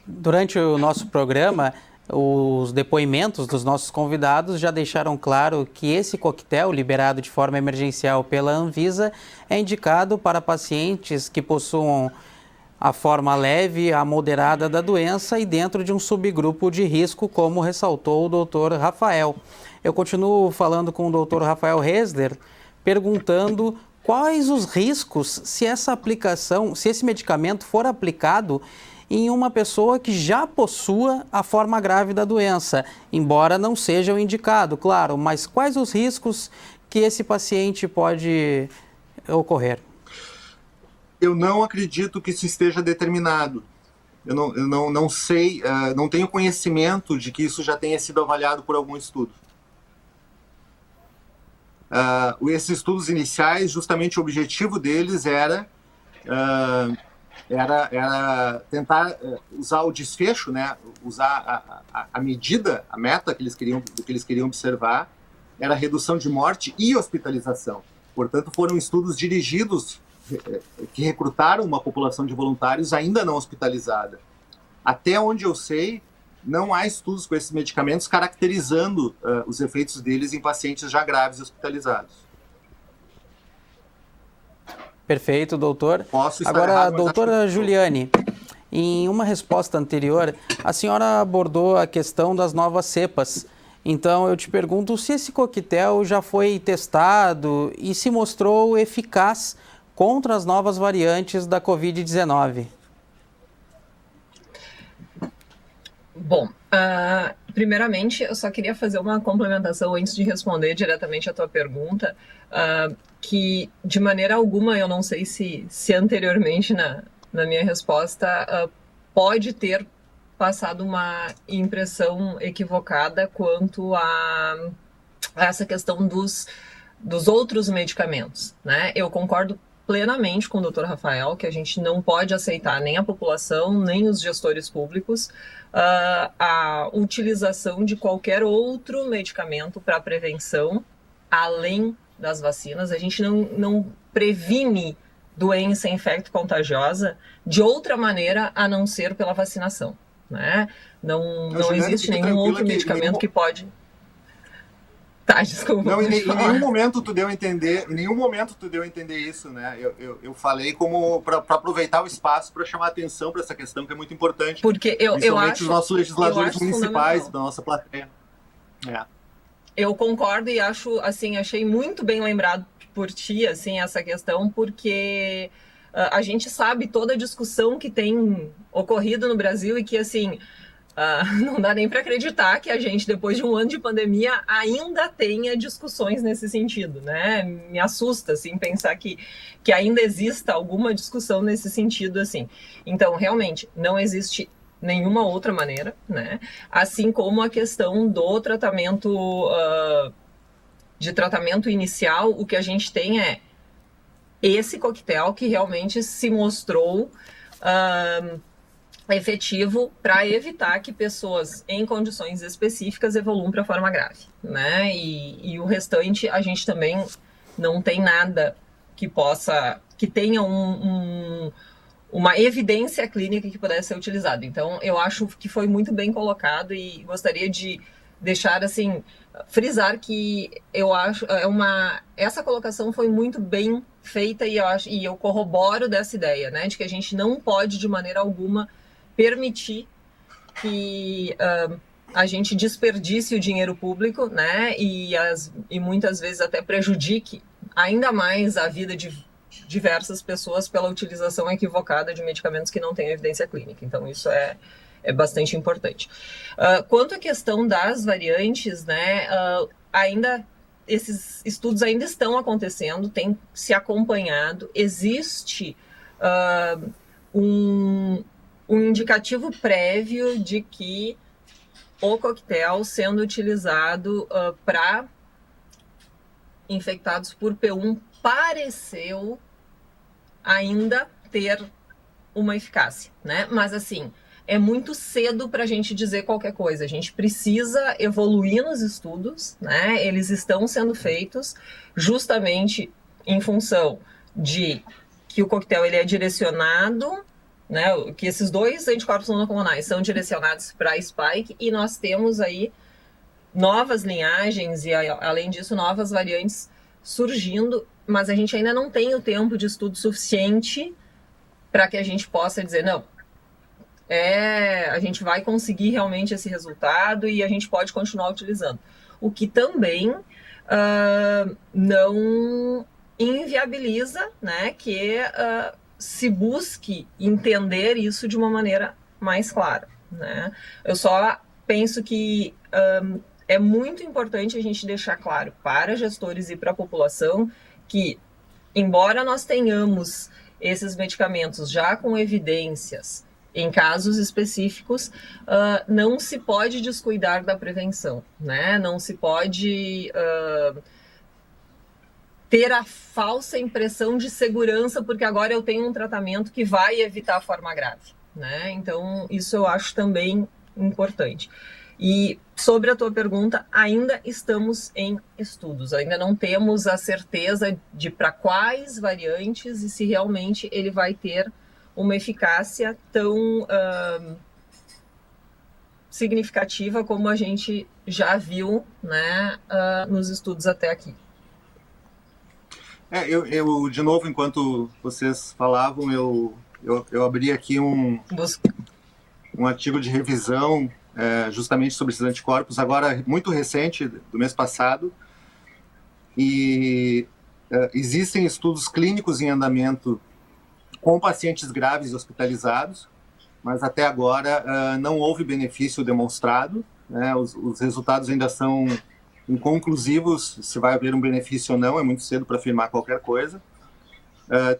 [SPEAKER 1] Durante o nosso programa, os depoimentos dos nossos convidados já deixaram claro que esse coquetel, liberado de forma emergencial pela Anvisa, é indicado para pacientes que possuam a forma leve a moderada da doença e dentro de um subgrupo de risco, como ressaltou o Dr. Rafael. Eu continuo falando com o Dr. Rafael Resler, perguntando quais os riscos se esse medicamento for aplicado em uma pessoa que já possua a forma grave da doença, embora não seja o indicado, claro, mas quais os riscos que esse paciente pode ocorrer?
[SPEAKER 2] Eu não acredito que isso esteja determinado. Eu não sei, não tenho conhecimento de que isso já tenha sido avaliado por algum estudo. Esses estudos iniciais, justamente o objetivo deles era tentar usar o desfecho, né, usar a medida, a meta que eles queriam observar, era a redução de morte e hospitalização. Portanto, foram estudos dirigidos que recrutaram uma população de voluntários ainda não hospitalizada. Até onde eu sei, não há estudos com esses medicamentos caracterizando os efeitos deles em pacientes já graves e hospitalizados.
[SPEAKER 1] Perfeito, doutor.
[SPEAKER 2] Posso estar
[SPEAKER 1] Agora,
[SPEAKER 2] errado, mas
[SPEAKER 1] doutora
[SPEAKER 2] acho que...
[SPEAKER 1] Juliane, em uma resposta anterior, a senhora abordou a questão das novas cepas. Então, eu te pergunto se esse coquetel já foi testado e se mostrou eficaz contra as novas variantes da Covid-19.
[SPEAKER 3] Bom, primeiramente, eu só queria fazer uma complementação antes de responder diretamente a tua pergunta, que de maneira alguma, eu não sei se anteriormente na minha resposta pode ter passado uma impressão equivocada quanto a essa questão dos outros medicamentos, né? Eu concordo plenamente com o Dr. Rafael que a gente não pode aceitar nem a população, nem os gestores públicos a utilização de qualquer outro medicamento para prevenção, além das vacinas. A gente não previne doença infecto-contagiosa de outra maneira a não ser pela vacinação, né? Não existe nenhum outro medicamento que pode... Tá, desculpa.
[SPEAKER 2] Não, em nenhum momento tu deu a entender, isso, né? Eu falei como para aproveitar o espaço para chamar a atenção para essa questão que é muito importante.
[SPEAKER 3] Porque eu acho
[SPEAKER 2] os nossos legisladores municipais da nossa plateia.
[SPEAKER 3] Eu concordo e acho, assim, achei muito bem lembrado por ti, assim, essa questão, porque a gente sabe toda a discussão que tem ocorrido no Brasil e que, assim, não dá nem para acreditar que a gente, depois de um ano de pandemia, ainda tenha discussões nesse sentido, né? Me assusta, assim, pensar que ainda exista alguma discussão nesse sentido, assim. Então, realmente, não existe nenhuma outra maneira, né? Assim como a questão do tratamento, de tratamento inicial, o que a gente tem é esse coquetel que realmente se mostrou efetivo para evitar que pessoas em condições específicas evoluam para forma grave, né? E o restante a gente também não tem nada que tenha uma evidência clínica que pudesse ser utilizado. Então, eu acho que foi muito bem colocado e gostaria de deixar, assim, frisar que eu acho essa colocação foi muito bem feita e eu corroboro dessa ideia, né, de que a gente não pode de maneira alguma permitir que a gente desperdice o dinheiro público, né, e muitas vezes até prejudique ainda mais a vida de diversas pessoas pela utilização equivocada de medicamentos que não têm evidência clínica. Então, isso é bastante importante. Quanto à questão das variantes, né, esses estudos ainda estão acontecendo, tem se acompanhado, existe um indicativo prévio de que o coquetel sendo utilizado para infectados por P1 pareceu ainda ter uma eficácia, né? Mas assim, é muito cedo para a gente dizer qualquer coisa. A gente precisa evoluir nos estudos, né? Eles estão sendo feitos justamente em função de que o coquetel ele é direcionado, né? Que esses dois anticorpos monoclonais são direcionados para spike e nós temos aí novas linhagens e, além disso, novas variantes surgindo, mas a gente ainda não tem o tempo de estudo suficiente para que a gente possa dizer, não, a gente vai conseguir realmente esse resultado e a gente pode continuar utilizando. O que também não inviabiliza, né, que se busque entender isso de uma maneira mais clara, né? Eu só penso que é muito importante a gente deixar claro para gestores e para a população que, embora nós tenhamos esses medicamentos já com evidências em casos específicos, não se pode descuidar da prevenção, né? Não se pode ter a falsa impressão de segurança porque agora eu tenho um tratamento que vai evitar a forma grave, né? Então, isso eu acho também importante. E sobre a tua pergunta, ainda estamos em estudos, ainda não temos a certeza de para quais variantes e se realmente ele vai ter uma eficácia tão significativa como a gente já viu, né, nos estudos até aqui.
[SPEAKER 2] Eu, de novo, enquanto vocês falavam, eu abri aqui um artigo de revisão justamente sobre esses anticorpos, agora muito recente, do mês passado, e existem estudos clínicos em andamento com pacientes graves hospitalizados, mas até agora não houve benefício demonstrado, né? Os resultados ainda são inconclusivos, se vai haver um benefício ou não, é muito cedo para afirmar qualquer coisa.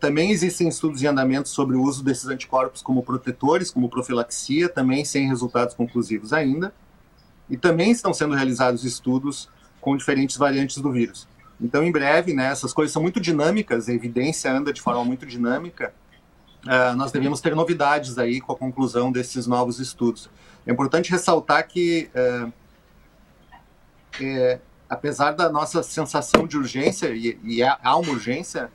[SPEAKER 2] Também existem estudos em andamento sobre o uso desses anticorpos como protetores, como profilaxia, também sem resultados conclusivos ainda. E também estão sendo realizados estudos com diferentes variantes do vírus. Então, em breve, né, essas coisas são muito dinâmicas, a evidência anda de forma muito dinâmica, nós devemos ter novidades aí com a conclusão desses novos estudos. É importante ressaltar que apesar da nossa sensação de urgência, e há uma urgência,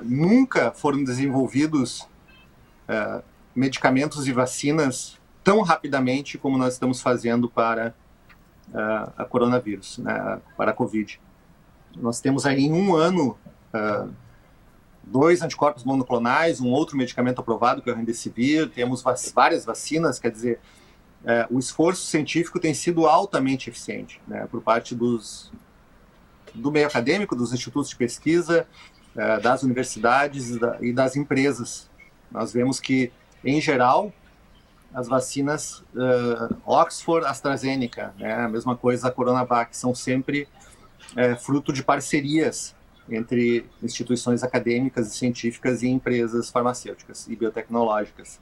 [SPEAKER 2] nunca foram desenvolvidos medicamentos e vacinas tão rapidamente como nós estamos fazendo para a coronavírus, né, para a Covid. Nós temos aí em um ano 2 anticorpos monoclonais, um outro medicamento aprovado, que é o Remdesivir, temos várias vacinas, quer dizer, o esforço científico tem sido altamente eficiente, né, por parte do meio acadêmico, dos institutos de pesquisa, das universidades e das empresas. Nós vemos que, em geral, as vacinas Oxford, AstraZeneca, né, a mesma coisa a Coronavac, são sempre fruto de parcerias entre instituições acadêmicas e científicas e empresas farmacêuticas e biotecnológicas.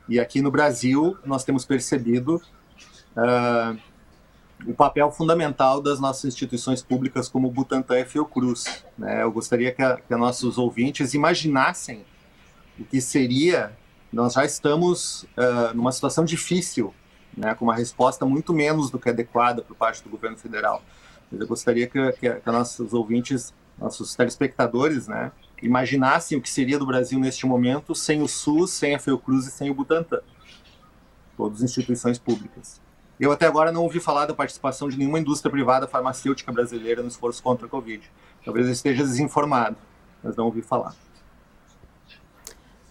[SPEAKER 2] E aqui no Brasil, nós temos percebido o papel fundamental das nossas instituições públicas como o Butantan e a Fiocruz, né? Eu gostaria que nossos ouvintes imaginassem o que seria. Nós já estamos numa situação difícil, né, com uma resposta muito menos do que adequada por parte do governo federal. Mas eu gostaria que nossos ouvintes, nossos telespectadores, né, imaginassem o que seria do Brasil neste momento sem o SUS, sem a Fiocruz e sem o Butantan. Todas as instituições públicas. Eu até agora não ouvi falar da participação de nenhuma indústria privada farmacêutica brasileira no esforço contra a Covid. Talvez eu esteja desinformado, mas não ouvi falar.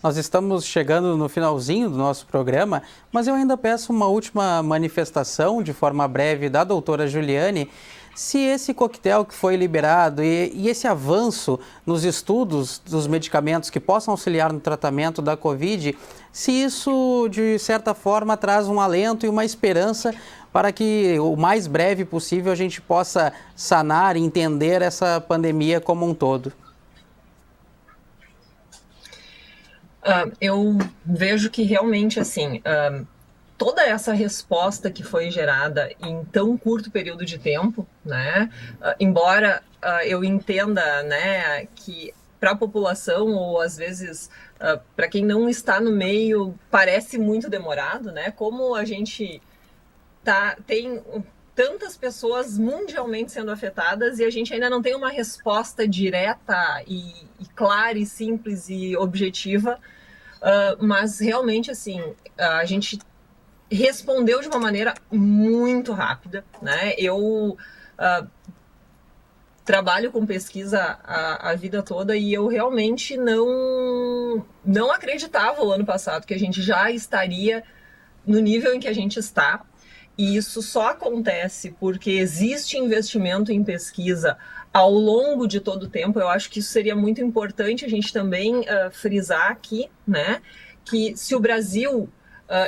[SPEAKER 1] Nós estamos chegando no finalzinho do nosso programa, mas eu ainda peço uma última manifestação, de forma breve, da doutora Juliane, se esse coquetel que foi liberado e esse avanço nos estudos dos medicamentos que possam auxiliar no tratamento da Covid, se isso, de certa forma, traz um alento e uma esperança para que, o mais breve possível, a gente possa sanar e entender essa pandemia como um todo.
[SPEAKER 3] Eu vejo que realmente, assim, toda essa resposta que foi gerada em tão curto período de tempo, né, embora eu entenda, né, que para a população, ou às vezes para quem não está no meio, parece muito demorado, né, como a gente tem tantas pessoas mundialmente sendo afetadas e a gente ainda não tem uma resposta direta e clara e simples e objetiva, mas realmente, assim, a gente respondeu de uma maneira muito rápida, né? Eu trabalho com pesquisa a vida toda e eu realmente não acreditava o ano passado que a gente já estaria no nível em que a gente está. E isso só acontece porque existe investimento em pesquisa ao longo de todo o tempo. Eu acho que isso seria muito importante a gente também frisar aqui, né? Que se o Brasil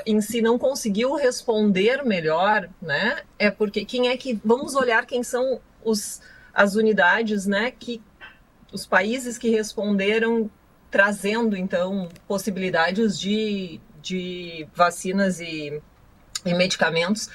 [SPEAKER 3] em si não conseguiu responder melhor, né? É porque vamos olhar quem são as unidades, né? Os países que responderam, trazendo então possibilidades de vacinas e medicamentos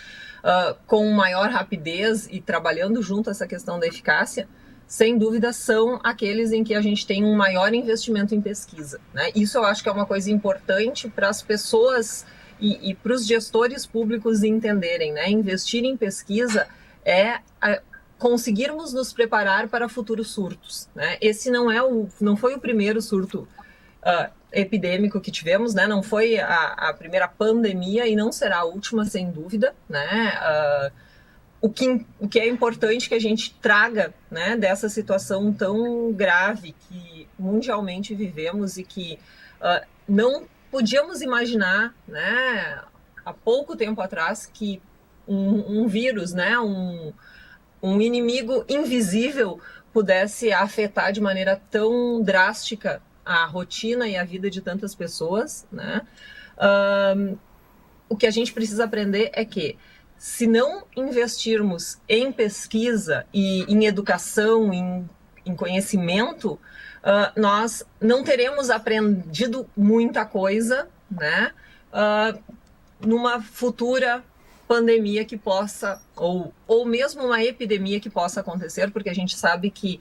[SPEAKER 3] com maior rapidez e trabalhando junto a essa questão da eficácia, sem dúvida são aqueles em que a gente tem um maior investimento em pesquisa, né? Isso eu acho que é uma coisa importante para as pessoas e para os gestores públicos entenderem, né? Investir em pesquisa é conseguirmos nos preparar para futuros surtos, né? Esse não foi o primeiro surto epidêmico que tivemos, né? Não foi a primeira pandemia e não será a última, sem dúvida, né? O que é importante que a gente traga, né, dessa situação tão grave que mundialmente vivemos e que não podíamos imaginar, né, há pouco tempo atrás, que um vírus, né, um inimigo invisível pudesse afetar de maneira tão drástica a rotina e a vida de tantas pessoas, né? O que a gente precisa aprender é que, se não investirmos em pesquisa e em educação, em conhecimento, nós não teremos aprendido muita coisa, né? Numa futura pandemia que possa, ou mesmo uma epidemia que possa acontecer, porque a gente sabe que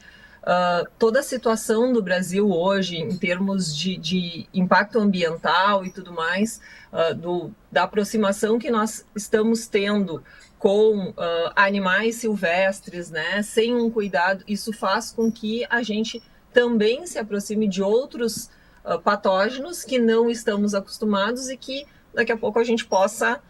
[SPEAKER 3] toda a situação do Brasil hoje, em termos de impacto ambiental e tudo mais, da aproximação que nós estamos tendo com animais silvestres, né, sem um cuidado, isso faz com que a gente também se aproxime de outros patógenos que não estamos acostumados e que daqui a pouco a gente possa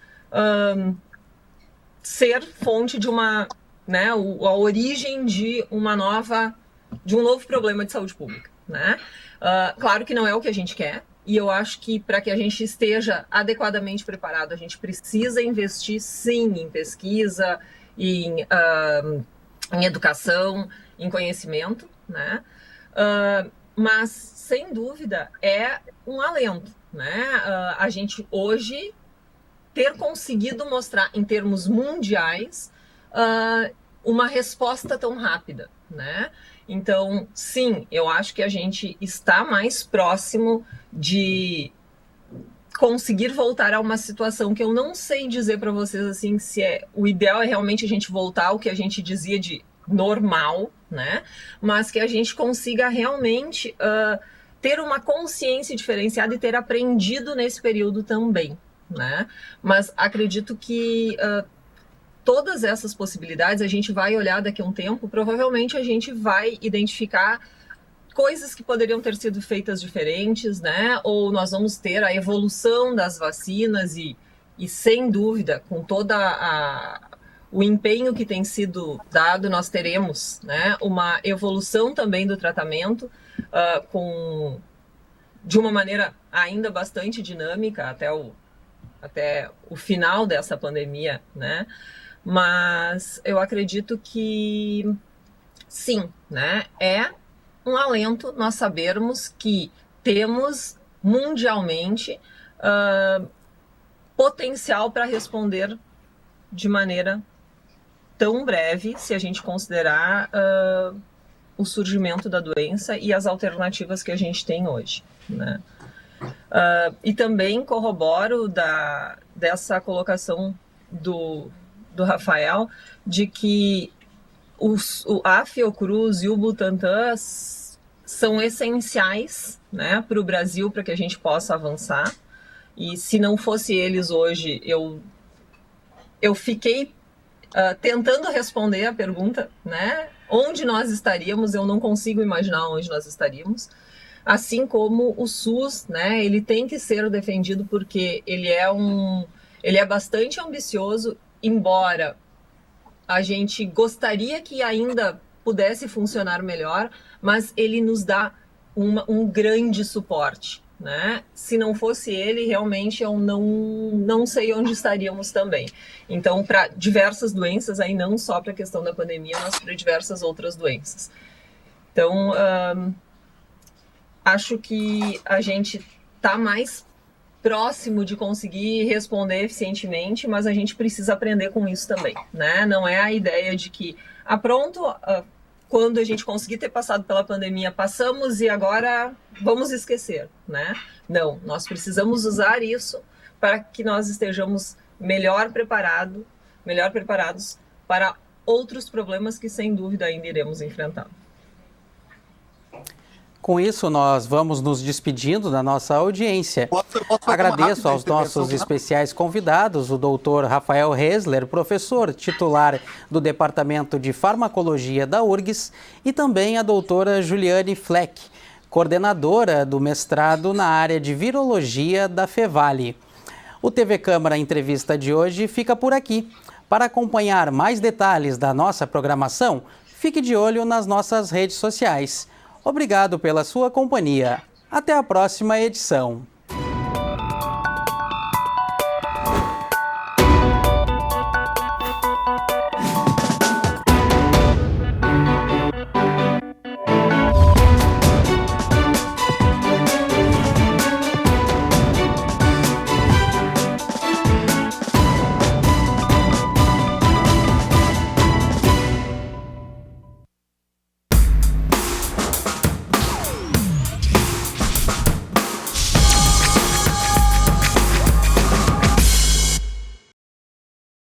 [SPEAKER 3] ser fonte de uma, né, a origem de um novo problema de saúde pública, né? Claro que não é o que a gente quer, e eu acho que para que a gente esteja adequadamente preparado, a gente precisa investir sim em pesquisa, em educação, em conhecimento, né? Mas sem dúvida é um alento, né? A gente hoje ter conseguido mostrar em termos mundiais uma resposta tão rápida, né? Então, sim, eu acho que a gente está mais próximo de conseguir voltar a uma situação que eu não sei dizer para vocês assim, se o ideal é realmente a gente voltar ao que a gente dizia de normal, né? Mas que a gente consiga realmente ter uma consciência diferenciada e ter aprendido nesse período também, né? Mas acredito que todas essas possibilidades a gente vai olhar daqui a um tempo, provavelmente a gente vai identificar coisas que poderiam ter sido feitas diferentes, né? Ou nós vamos ter a evolução das vacinas e sem dúvida, com toda o empenho que tem sido dado, nós teremos, né, uma evolução também do tratamento de uma maneira ainda bastante dinâmica até o final dessa pandemia, né? Mas eu acredito que sim, né? É um alento nós sabermos que temos mundialmente potencial para responder de maneira tão breve, se a gente considerar o surgimento da doença e as alternativas que a gente tem hoje, né? E também corroboro dessa colocação do Rafael, de que a Fiocruz e o Butantan são essenciais, né, para o Brasil, para que a gente possa avançar. E se não fosse eles hoje, eu fiquei tentando responder a pergunta, né, onde nós estaríamos. Eu não consigo imaginar onde nós estaríamos. Assim como o SUS, né, ele tem que ser defendido porque ele é bastante ambicioso, embora a gente gostaria que ainda pudesse funcionar melhor, mas ele nos dá um grande suporte, né? Se não fosse ele, realmente eu não sei onde estaríamos também. Então, para diversas doenças, aí não só para a questão da pandemia, mas para diversas outras doenças. Então, acho que a gente está mais próximo de conseguir responder eficientemente, mas a gente precisa aprender com isso também, né? Não é a ideia de que, pronto, quando a gente conseguir ter passado pela pandemia, passamos e agora vamos esquecer, né? Não, nós precisamos usar isso para que nós estejamos melhor preparados para outros problemas que, sem dúvida, ainda iremos enfrentar.
[SPEAKER 1] Com isso, nós vamos nos despedindo da nossa audiência. Agradeço aos nossos especiais convidados, o doutor Rafael Hesler, professor titular do Departamento de Farmacologia da URGS, e também a doutora Juliane Fleck, coordenadora do mestrado na área de virologia da Fevale. O TV Câmara Entrevista de hoje fica por aqui. Para acompanhar mais detalhes da nossa programação, fique de olho nas nossas redes sociais. Obrigado pela sua companhia. Até a próxima edição.